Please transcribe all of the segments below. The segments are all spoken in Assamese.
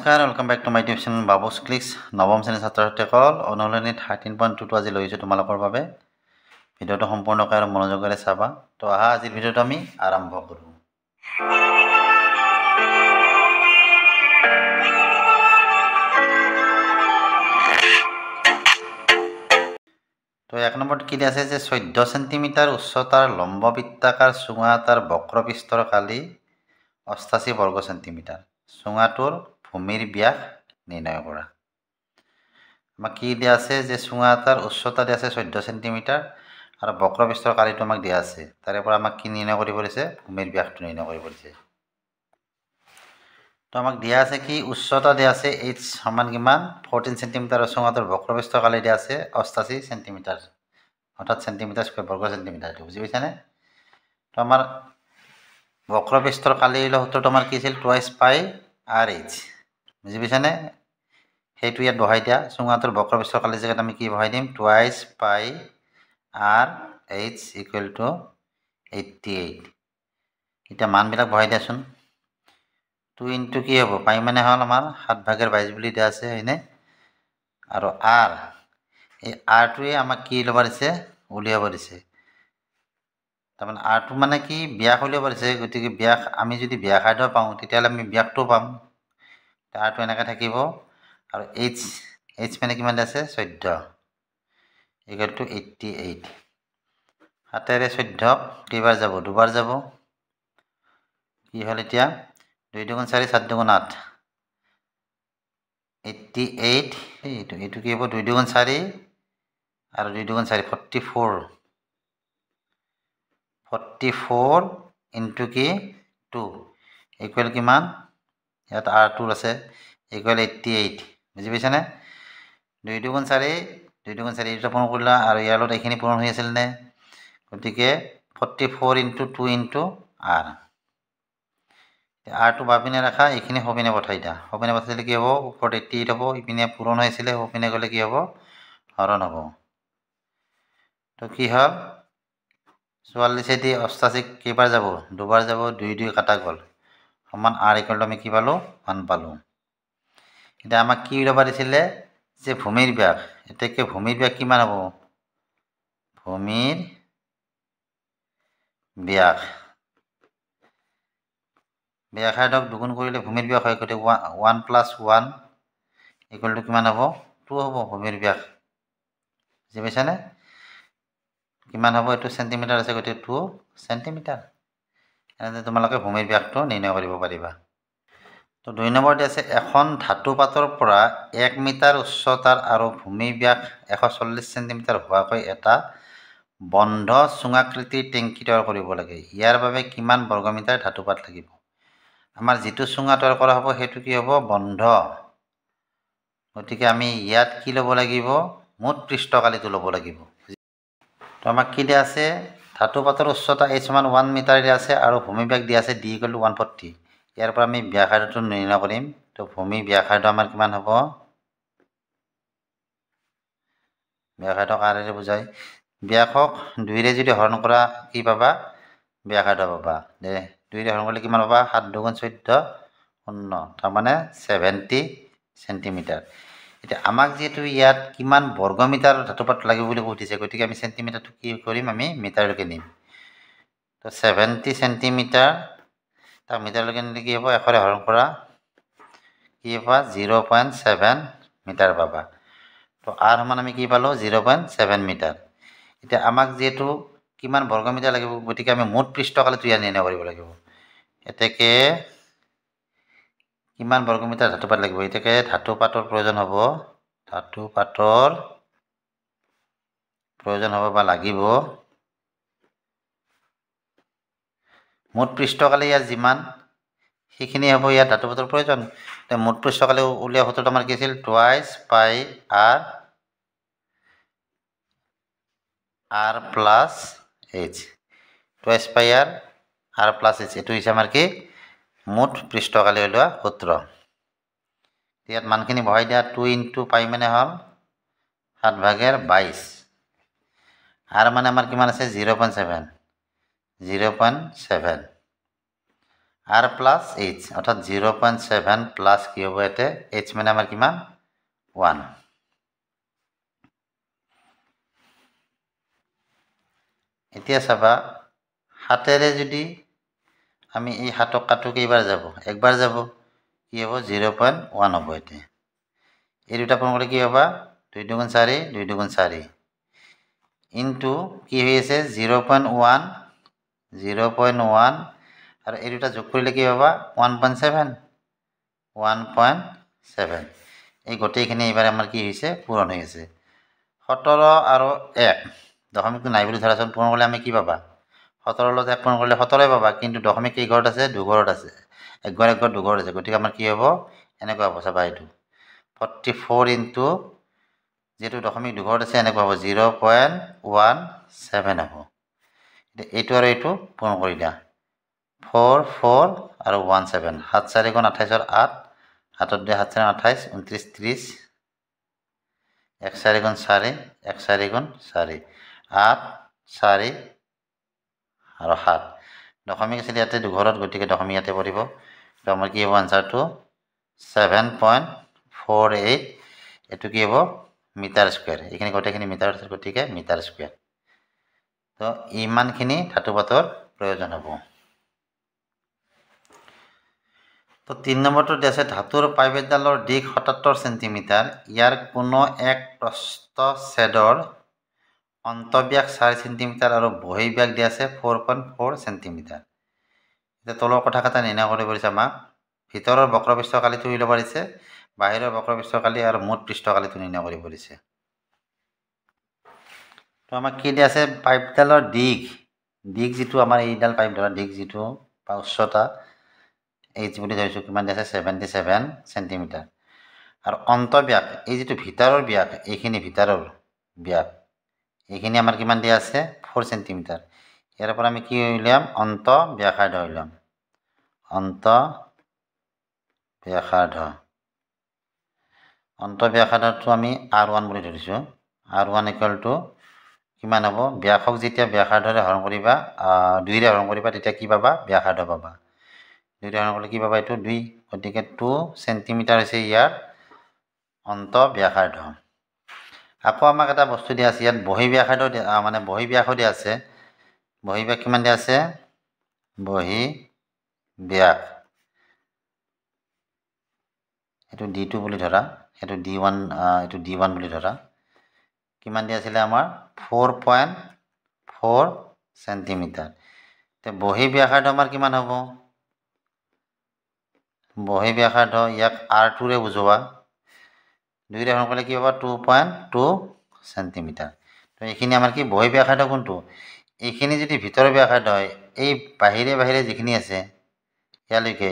নমস্কাৰ, welcome back to my YouTube channel Babu's clicks. নৱম শ্ৰেণীৰ ছাত্ৰ ছাত্ৰীসকল, অনুশীলনী 13.2 আজি লৈছোঁ তোমালোকৰ বাবে। ভিডিঅ'টো সম্পূৰ্ণকৈ আৰু মনোযোগেৰে চাবা। তো আহা আজিৰ ভিডিঅ'টো আমি আৰম্ভ কৰোঁ। তো 1 নম্বৰত কি দিয়া আছে যে 14 সেন্টিমিটাৰ উচ্চতাৰ লম্ব বৃত্তাকাৰ চুঙা এটাৰ বক্ৰপৃষ্ঠৰ কালি 88 বৰ্গ সেন্টিমিটাৰ। চুঙাটোৰ ভূমিৰ ব্যাস নিৰ্ণয় কৰা। আমাক কি দিয়া আছে যে চুঙা এটাৰ উচ্চতা দিয়া আছে 14 সেন্টিমিটাৰ আৰু বক্ৰপৃষ্ঠৰ কালিটো আমাক দিয়া আছে। তাৰে পৰা আমাক কি নিৰ্ণয় কৰিব দিছে? ভূমিৰ ব্যাসটো নিৰ্ণয় কৰিব দিছে। তো আমাক দিয়া আছে কি উচ্চতা দিয়া আছে h সমান কিমান 14 সেন্টিমিটাৰ আৰু চুঙাটোৰ বক্ৰপৃষ্ঠৰ কালি দিয়া আছে 88 সেন্টিমিটাৰ, অৰ্থাৎ সেন্টিমিটাৰ স্কয়াৰ বৰ্গ সেন্টিমিটাৰ। বুজি পাইছানে? তো আমাৰ বক্ৰপৃষ্ঠৰ কালিৰ সূত্ৰটো আমাৰ কি আছিল? 2 পাই RH। বুজি পাইছানে? সেইটো ইয়াত বহাই দিয়া। চুঙাটোৰ বক্ৰপৃষ্ঠৰ কালিৰ জেগাত আমি কি বহাই দিম? 2 পাই RH ইকুৱেল টু 88। এতিয়া মানবিলাক বহাই দিয়াচোন। 2 ইনটু কি হ'ব? পাই মানে হ'ল আমাৰ 7/22 বুলি দিয়া আছে, হয়নে? আৰু R, এই Rটোৱে আমাক কি ল'ব দিছে? উলিয়াব দিছে। তাৰমানে Rটো মানে কি ব্যাস উলিয়াব দিছে। গতিকে ব্যাস আমি যদি ব্যাসাৰ্ধ পাওঁ তেতিয়াহ'লে আমি ব্যাসটো পাম। Rটো এনেকৈ থাকিব আৰু H মানে কিমান আছে? 14 ইকুৱেল টু 88। 7ৰে 14 কেইবাৰ যাব? দুবাৰ যাব। কি হ'ল এতিয়া? 2 দুগুণ 4, 7 দুগুণ 8, 88। এইটো কি হ'ব? 2 দুগুণ 4 আৰু 2 দুগুণ 4, 44 ইনটু কি 2 ইকুৱেল কিমান? ইয়াত R2 আছে ইকুৱেল 88। বুজি পাইছানে? 2 দুগুণ 4 এইটো পূৰণ কৰিলা আৰু ইয়াৰ লগত এইখিনি পূৰণ হৈ আছিল নে? গতিকে 44 ইনটু 2 ইনটু R। Rটো বাপিনে ৰাখা, এইখিনি সপিনে পঠাই দিয়া। সপিনে পঠাইলে কি হ'ব? ওপৰত 88 হ'ব, ইপিনে পূৰণ হৈছিলে, সপিনে গ'লে কি হ'ব? হৰণ হ'ব। তো কি হ'ল? 44 দি 88 কেইবাৰ যাব? দুবাৰ যাব। 2 2 কাটা গ'ল, সমান R ইকুৱেল টু আমি কি পালোঁ? 1 পালোঁ। এতিয়া আমাক কি উলিয়াব দিছিলে? যে ভূমিৰ ব্যাস। এতেকে ভূমিৰ ব্যাস কিমান হ'ব? ভূমিৰ ব্যাস, ব্যাসাৰ্ধক দুগুণ কৰিলে ভূমিৰ ব্যাস হয়। গতিকে 1 + 1 ইকুৱেল টু কিমান হ'ব? 2 হ'ব ভূমিৰ ব্যাস। বুজি পাইছানে? কিমান হ'ব? এইটো চেণ্টিমিটাৰ আছে, গতিকে 2 চেণ্টিমিটাৰ। এনেদৰে তোমালোকে ভূমিৰ ব্যাসটো নিৰ্ণয় কৰিব পাৰিবা। তো 2 নম্বৰতে আছে এখন ধাতু পাতৰ পৰা 1 মিটাৰ উচ্চতাৰ আৰু ভূমি ব্যাস 140 সেন্টিমিটাৰ হোৱাকৈ এটা বন্ধ চুঙাকৃতিৰ টেংকি তৈয়াৰ কৰিব লাগে। ইয়াৰ বাবে কিমান বৰ্গমিটাৰ ধাতু পাত লাগিব? আমাৰ যিটো চুঙা তৈয়াৰ কৰা হ'ব সেইটো কি হ'ব? বন্ধ। গতিকে আমি ইয়াত কি ল'ব লাগিব? মুঠ পৃষ্ঠকালিটো ল'ব লাগিব। তো আমাক কি দিয়া আছে? ধাতু পাতৰ উচ্চতা h সমান 1 মিটাৰ দিয়া আছে আৰু ভূমি ব্যাস দিয়া আছে d ইকুৱেল টু 140। ইয়াৰ পৰা আমি ব্যাসাৰ্ধটো নিৰ্ণয় কৰিম। তো ভূমি ব্যাসাৰ্ধ আমাৰ কিমান হ'ব? ব্যাসাৰ্ধক R ৰে বুজায়। ব্যাসক 2ৰে যদি হৰণ কৰা কি পাবা? ব্যাসাৰ্ধ পাবা। 2ৰে হৰণ কৰিলে কিমান পাবা? 7 দুগুণ 14 0, তাৰমানে 70 সেন্টিমিটাৰ। এতিয়া আমাক যিহেতু ইয়াত কিমান বৰ্গমিটাৰ ধাতুপাত লাগিব বুলি সুধিছে, গতিকে আমি চেণ্টিমিটাৰটো কি কৰিম? আমি মিটাৰলৈকে নিম। তো 70 সেন্টিমিটাৰ তাক মিটাৰলৈকে নিলে কি হ'ব? 1ৰে হৰণ কৰা কি পাবা? 0.7 মিটাৰ পাবা। তো R সমান আমি কি পালোঁ? 0.7 মিটাৰ। এতিয়া আমাক যিহেতু কিমান বৰ্গমিটাৰ লাগিব, গতিকে আমি মুঠ পৃষ্ঠকালিটো ইয়াত নিৰ্ণয় কৰিব লাগিব। এতেকে কিমান বৰ্গমিটাৰ ধাতুপাত লাগিব? এতেকে ধাতুপাতৰ প্ৰয়োজন হ'ব বা লাগিব মুঠ পৃষ্ঠকালি ইয়াত যিমান সেইখিনি হ'ব ইয়াত ধাতুপাতৰ প্ৰয়োজন। মুঠ পৃষ্ঠকালি উলিওৱা সূত্ৰটো আমাৰ কি আছিল? 2 পাই R প্লাছ H। 2 পাই R প্লাছ H, এইটো হৈছে আমাৰ কি? মুঠ পৃষ্ঠকালি উলিওৱা সূত্ৰ। ইয়াত মানখিনি বহাই দিয়া। 2 ইনটু পাই মানে হ'ল 7/22। R মানে আমাৰ কিমান আছে? 0.7। r প্লাছ h অৰ্থাৎ 0.7 প্লাছ কি হ'ব ইয়াতে h মানে আমাৰ কিমান 1 এতিয়া চাবা হাতেৰে যদি আমি এই হাতক কাটো কেইবাৰ যাব একবাৰ যাব কি হ'ব 0.1 হ'ব এতে এই দুটা পূৰণ কৰিলে কি হ'ব 2 2 4 2 2 4 ইনটু কি হৈ আছে 0.1 0.1 আৰু এই দুটা যোগ কৰিলে কি হ'ব 1.7 1.7 এই গোটেইখিনি এবাৰ আমাৰ কি হৈছে পূৰণ হৈ আছে 17 আৰু 1 দশমিকটো নাই বুলি ধৰাচোন পূৰণ কৰিলে আমি কি পাবা 17 লগত 1 পূৰণ কৰিলে 17 পাবা কিন্তু দশমিক কি ঘৰত আছে দুঘৰত আছে একবাৰ একবাৰ দুঘৰত আছে গতিকে আমাৰ কি হ'ব এনেকুৱা হ'ব চাবা এইটো 44 ইনটু যেটো দশমিক দুঘৰত আছে এনেকুৱা হ'ব 0.17 হ'ব এইটো আৰু এইটো পূৰণ কৰি দিয়া 4 4 আৰু 17 7 4 গুণ 28 8 7 2 7 4 28 29 30 1 4 গুণ 4 1 4 গুণ 4 8 4 আৰু 7 দশমিক আছিল ইয়াতে দুঘৰত গতিকে দশমিক ইয়াতে পৰিব তো আমাৰ কি হ'ব আনসাৰটো 7.48 এটো কি হ'ব মিটাৰ স্কয়াৰ এখানে গোটেইখিনি মিটাৰ আছে গতিকে মিটাৰ স্কয়াৰ তো ইমানখিনি ধাতু পাতৰ প্ৰয়োজন হ'ব তো 3 নম্বৰটো আছে ধাতুৰ পাইপেডালৰ দিক 77 সেন্টিমিটাৰ ইয়াৰ কোনো এক প্ৰস্থছেদৰ অন্তব্যাস 4 সেন্টিমিটাৰ আৰু বহিব্যাস দিয়া আছে 4.4 সেন্টিমিটাৰ এটা তলৰ কথা কথা নিৰ্ণয় কৰিব পাৰিছে আমাক ভিতৰৰ বক্ৰপৃষ্ঠ কালিটো উলিয়াব পাৰিছে বাহিৰৰ বক্ৰপৃষ্ঠ কালি আৰু মুঠ পৃষ্ঠ কালিটো নিৰ্ণয় কৰিব পাৰিছে তো আমাক কি দিয়া আছে পাইপডালৰ দিক যেটো আমাৰ এইডাল পাইপডালৰ দিক যেটো বা উচ্চতা h বুলি ধৰিছো কিমান দিয়া আছে 77 সেন্টিমিটাৰ আৰু অন্তব্যাস এই যেটো ভিতৰৰ ব্যাস এইখিনি ভিতৰৰ ব্যাস এইখিনি আমাৰ কিমান দিয়া আছে 4 সেন্টিমিটাৰ ইয়াৰ পৰা আমি কি উলিয়াম অন্ত ব্যাসাৰ্ধ উলিয়াম অন্ত ব্যাসাৰ্ধটো আমি r1 বুলি ধৰিছো r1 কিমান হ'ব ব্যাসক যেতিয়া ব্যাসাৰ্ধৰে হৰণ কৰিবা 2 ৰে হৰণ কৰিবা তেতিয়া কি পাবা ব্যাসাৰ্ধ পাবা 2 ৰে হৰণ কৰিলে কি পাবা এটো 2 গতিকে 2 সেন্টিমিটাৰ হৈছে ইয়াৰ অন্ত ব্যাসাৰ্ধ আকৌ আমাক এটা বস্তু দিয়া আছে ইয়াত বহি ব্যাসাৰ্ধ মানে বহি ব্যাস দিয়া আছে বহি ব্যাস কিমান দিয়া আছে বহি ব্যাস এটো d2 বুলি ধৰা এটো d1 এটো d1 বুলি ধৰা কিমান দিয়া আছিল আমাৰ 4.4 সেন্টিমিটাৰ তে বহি ব্যাসাৰ্ধ আমাৰ কিমান হ'ব বহি ব্যাসাৰ্ধ ইয়াক r2 ৰে বুজোৱা 2 ৰে হৰণ কৰিলে কি হ'ব 2.2 সেন্টিমিটাৰ তো এইখিনি আমাৰ কি বহি ব্যাসাৰ্ধ কোনটো এইখিনি যদি ভিতৰৰ ব্যাসাৰ্ধ হয় এই বাহিৰে বাহিৰে যিখিনি আছে ইয়ালৈকে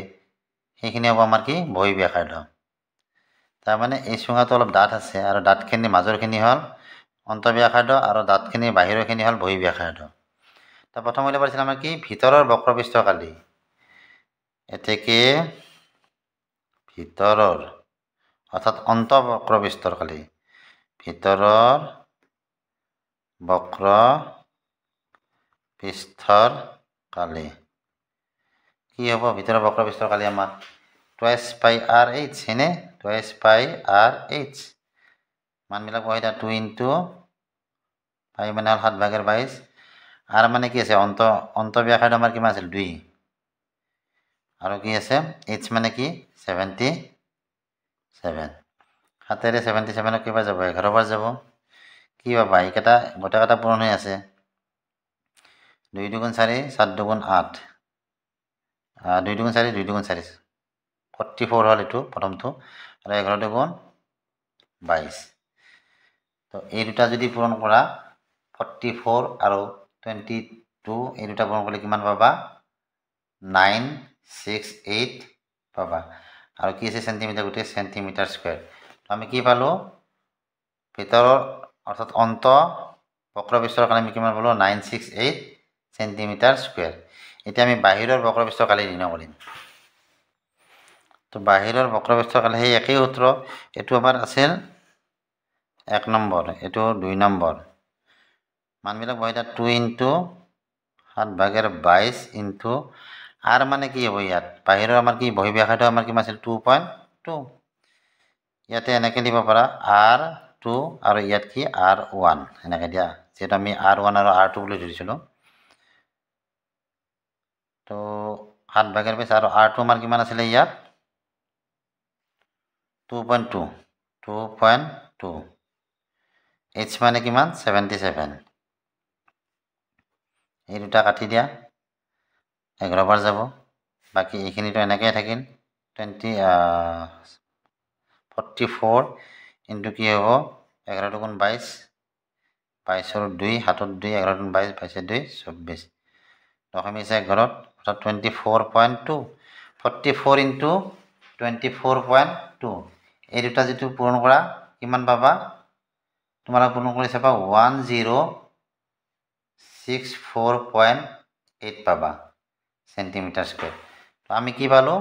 সেইখিনি হ'ব আমাৰ কি বহি ব্যাসাৰ্ধ তাৰ মানে এই চুঙাটো অলপ ডাঠ আছে আৰু ডাঠখিনি মাজৰখিনি হল অন্তব্যাসাৰ্ধ আৰু ডাঠখিনি বাহিৰৰখিনি হল বহি ব্যাসাৰ্ধ তো প্ৰথম উলিয়াব পাৰিছিল আমাৰ কি ভিতৰৰ বক্ৰপৃষ্ঠ কালি এতেকে ভিতৰৰ অৰ্থাৎ অন্ত বক্ৰপৃষ্ঠৰ কালি ভিতৰৰ বক্ৰপৃষ্ঠৰ কালি কি হ'ব ভিতৰৰ বক্ৰপৃষ্ঠৰ কালি আমাৰ twice pi rh হেনে twice pi rh মানবিলাক বহাই দা 2 into pi মানে 7/22 r মানে কি আছে অন্ত ব্যাসাৰ্ধ আমাৰ কিমান আছিল 2 আৰু কি আছে h মানে কি 77 হাতেৰে 77 কিবা যাব 11 বাৰ যাব কি পাবা এইকেটা গোটা কাটা পূৰণ হৈ আছে 2 2 4 7 2 8 2 2 4 2 2 4 44 হল এটো প্ৰথমটো আৰু 11 2 22 তো এই দুটা যদি পূৰণ কৰা 44 আৰু 22 এই দুটা পূৰণ কৰিলে কিমান পাবা 968 পাবা আৰু কি আছে সেন্টিমিটাৰ গুটে সেন্টিমিটাৰ স্কয়াৰ তো আমি কি পালো ভিতৰৰ অৰ্থাৎ অন্ত বক্ৰপৃষ্ঠৰ কাৰণে আমি কিমান পালো 968 সেন্টিমিটাৰ স্কয়াৰ এতিয়া আমি বাহিৰৰ বক্ৰপৃষ্ঠৰ কালি নিৰ্ণয় কৰিম তো বাহিৰৰ বক্ৰপৃষ্ঠৰ কালি সেই একেই সূত্ৰ এটো আমাৰ আছিল 1 নম্বৰ এটো 2 নম্বৰ মানবিলাক বহাই দা 2 into 7/22 into R মানে কি হ'ব ইয়াত বাহিৰৰ আমাৰ কি বহি ব্যাসাৰ্ধ আমাৰ কিমান আছিল 2.2 ইয়াতে এনেকৈ দিব পাৰা R2 আৰু ইয়াত কি R1 এনেকৈ দিয়া যেটা আমি R1 আৰু R2 বুলি ধৰিছিলোঁ তো 7/5 আৰু R2 আমাৰ কিমান আছিল ইয়াত 2.2 H মানে কিমান 77 এই দুটা কাটি দিয়া 11 বাৰ যাব বাকি এইখিনিটো এনেকৈ থাকিল 44 ইনটু কি হ'ব 11 2 গুণ 22 22 আৰু 2 হাতত 2 11 2 22 22 2 24 দশমিক 11 অৰ্থাৎ 24.2 44 ইনটু 24.2 এই দুটা যেটো পূৰণ কৰা কিমান পাবা তোমালোক পূৰণ কৰি চাবা 1064.8 পাবা সেন্টিমিটাৰ স্কয়াৰ তো আমি কি পালো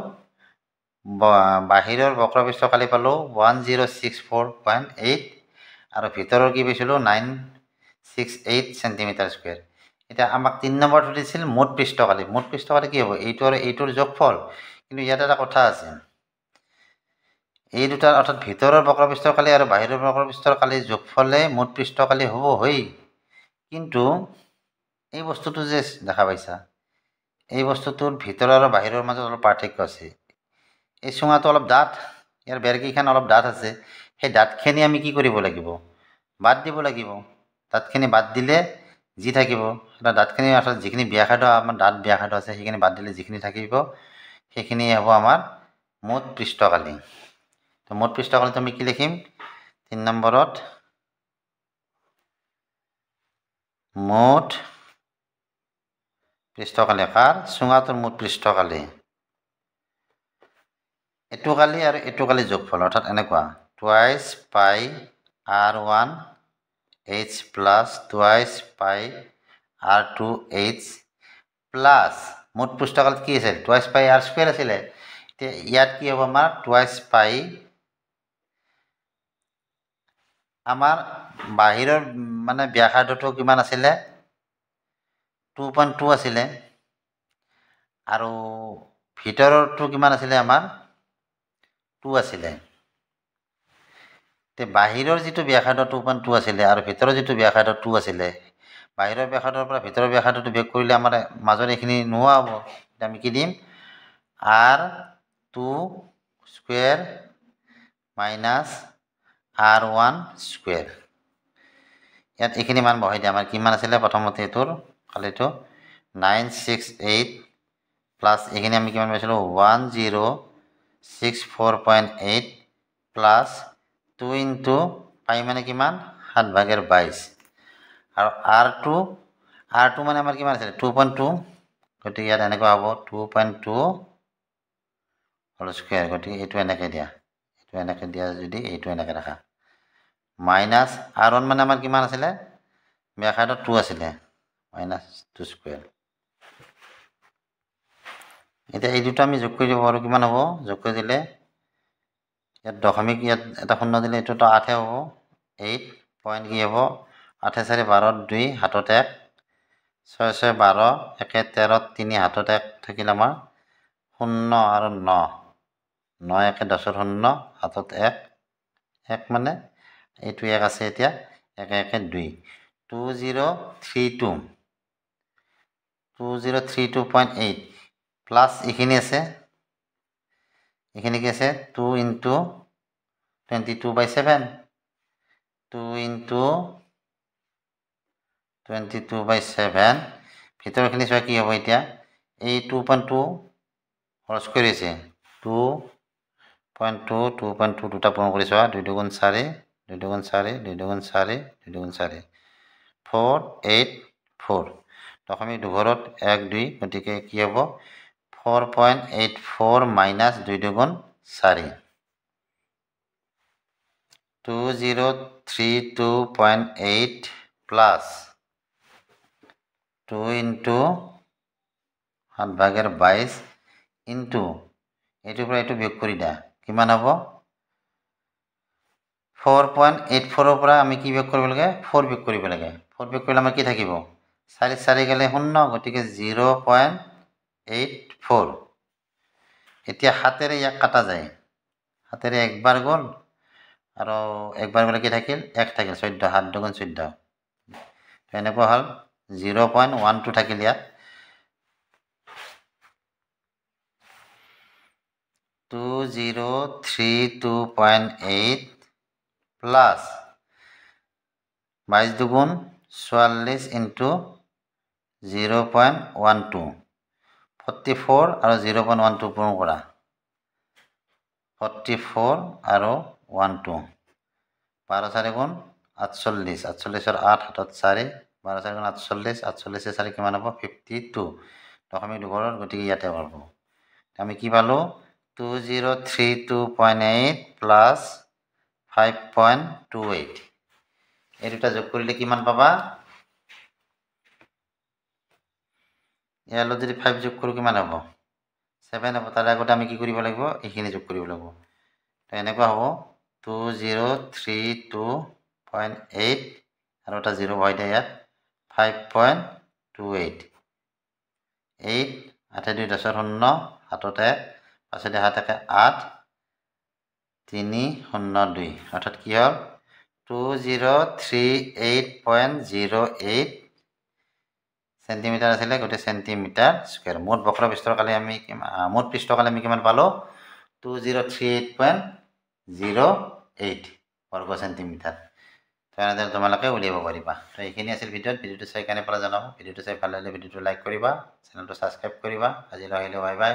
বাহিৰৰ বক্ৰপৃষ্ঠ কালি পালো 1064.8 আৰু ভিতৰৰ কি পাইছিলো 968 সেন্টিমিটাৰ স্কয়াৰ এটা আমাক 3 নম্বৰটো দিছিল মোট পৃষ্ঠকালি কি হ'ব এইটো আৰু এইটোৰ যোগফল কিন্তু ইয়াত এটা কথা আছে এই দুটাৰ অৰ্থাৎ ভিতৰৰ বক্ৰপৃষ্ঠ কালি আৰু বাহিৰৰ বক্ৰপৃষ্ঠ কালি যোগফলে মোট পৃষ্ঠকালি হ'ব হৈ কিন্তু এই বস্তুটো যে দেখা পাইছা এই বস্তুটোৰ ভিতৰ আৰু বাহিৰৰ মাজত অলপ পাৰ্থক্য আছে এই চুঙাটো অলপ ডাঠ ইয়াৰ বেৰকিখান অলপ ডাঠ আছে সেই ডাঠখিনি আমি কি কৰিব লাগিব বাদ দিব লাগিব ডাঠখিনি বাদ দিলে যি থাকিব এটা ডাঠখিনি অৰ্থাৎ যিখিনি ব্যাসাৰ্ধ আমাৰ ডাঠ ব্যাসাৰ্ধ আছে সেইখিনি বাদ দিলে যিখিনি থাকিব সেইখিনি হ'ব আমাৰ মোট পৃষ্ঠকালি তো মোট পৃষ্ঠকালিটো আমি কি লিখিম 3 নম্বৰত মোট পৃষ্ঠকালি কাৰ চুঙাটোৰ মোট পৃষ্ঠকালি এটো কালি আৰু এটো কালি যোগফল অৰ্থাৎ এনেকুৱা twice pi r1 h plus twice pi r2 h plus মোট পৃষ্ঠকালি কি আছিল twice pi r square আছিল তে ইয়াত কি হ'ব আমাৰ twice pi আমাৰ বাহিৰৰ মানে ব্যাসাৰ্ধটো কিমান আছিল 2.2 আছিল আৰু ভিতৰৰটো কিমান আছিল আমাৰ 2 আছিল তে বাহিৰৰ যেটো ব্যাসাৰ্ধ 2.2 আছিল আৰু ভিতৰৰ যেটো ব্যাসাৰ্ধ 2 আছিল বাহিৰৰ ব্যাসাৰ্ধৰ পৰা ভিতৰৰ ব্যাসাৰ্ধটো বিয়োগ কৰিলে আমাৰ মাজৰ এখিনি নোহোৱা হ'ব আমি কি দিম r2 square minus r1 square ইয়াত এখিনি মান বহাই দিয়া আমাৰ কিমান আছিল প্ৰথমতে এটোৰ কালিটো 968 প্লাস এখিনি আমি কিমান পাইছিলো 1064.8 প্লাস 2 ইনটু পাই মানে কিমান 7/22 আৰু r2 মানে আমাৰ কিমান আছিল 2.2 গতিকে ইয়াত এনেকৈ হ'ব 2.2 হোল স্কয়াৰ গতিকে এটো এনেকৈ দিয়া যদি এটো এনেকৈ ৰাখা মাইনাস r1 মানে আমাৰ কিমান আছিল ব্যাসাৰ্ধ 2 আছিল মাইনাস 2 স্কয়াৰ এটা এই দুটো আমি যোগ কৰি দিব পাৰো কিমান হ'ব যোগ কৰি দিলে ইয়াত দশমিক ইয়াত এটা শূন্য দিলে এটোটো 8 হ'ব 8 পয়েন্ট কি হ'ব 8 4 12 2 হাতত 1 6 6 12 1 13 3 হাতত 1 থাকিল আমাৰ 0 আৰু 9 9 1 10 0 হাতত 1 1 মানে এইটো 1 আছে এতিয়া 1 1 2 2032.8 প্লাস এখানে আছে এখানে কি আছে 2 ইনটু 22/7 2 ইনটু 22/7 ভিতৰখিনি চোৱা কি হ'ব এতিয়া এই 2.2 হোল স্কয়াৰ আছে 2.2 দুটা পূৰণ কৰি চোৱা 2 2 গুণ 4 2 2 গুণ 4 2 2 গুণ 4 2 2 গুণ 4 484 দশমিক দুঘৰত 1 2 গতিকে কি হ'ব 4.84 minus 2 2 4 2032.8 plus 2 into 7/22 into এটো পৰা এটো বিয়োগ কৰি দা কিমান হ'ব 4.84 ৰ পৰা আমি কি বিয়োগ কৰিব লাগে 4 বিয়োগ কৰিব লাগে 4 বিয়োগ কৰিলে আমাৰ কি থাকিব 4 4 গলে 0 গতিকে 0.4 84 এতিয়া হাতেৰে ইয়াক কাটা যায় হাতেৰে একবাৰ গ'ল আৰু একবাৰ গ'লে কি থাকিল 1 থাকিল 14 7 2 গুণ 14 এনেকুৱা হ'ল 0.12 থাকিল ইয়াত 2032.8 প্লাস 22 দুগুণ 44 ইনটু 0.12 44 আৰু 0.12 পূৰণ কৰা 44 আৰু 12 12 4 গুণ 48 48 8 হাতত 4 12 4 গুণ 48 48 4 কিমান হ'ব 52 দশমিক দুঘৰৰ গতিকে ইয়াতে পাব আমি কি পালো 2032.8 প্লাস 5.28 এই দুটা যোগ কৰিলে কিমান পাবা ইয়ালৈ যদি 5 যোগ কৰো কিমান হ'ব 7 হ'ব তাৰ আগতে আমি কি কৰিব লাগিব এইখিনি যোগ কৰিব লাগিব তো এনেকুৱা হ'ব 2032.8 আৰু এটা 0 হয় দিয়া ইয়াত 5.28 8 8 2 10 0 হাততে পাছতে হাত থাকে 8 302 অৰ্থাৎ কি হ'ল 2038.08 সেন্টিমিটার আছিলে গোটে সেন্টিমিটার স্কয়ার মোট বক্র পৃষ্ঠকালে আমি কিমান পালো 2038.08 বর্গ সেন্টিমিটার তো এনেদৰে তোমালোকে উলিয়াব পাৰিবা তো এইখিনি আছিল ভিডিঅ'টো চাই কেনে পালা জনাব ভিডিঅ'টো চাই ভাল লাগিলে ভিডিঅ'টো লাইক কৰিবা চেনেলটো সাবস্ক্ৰাইব কৰিবা আজিলৈ আহিলে বাই বাই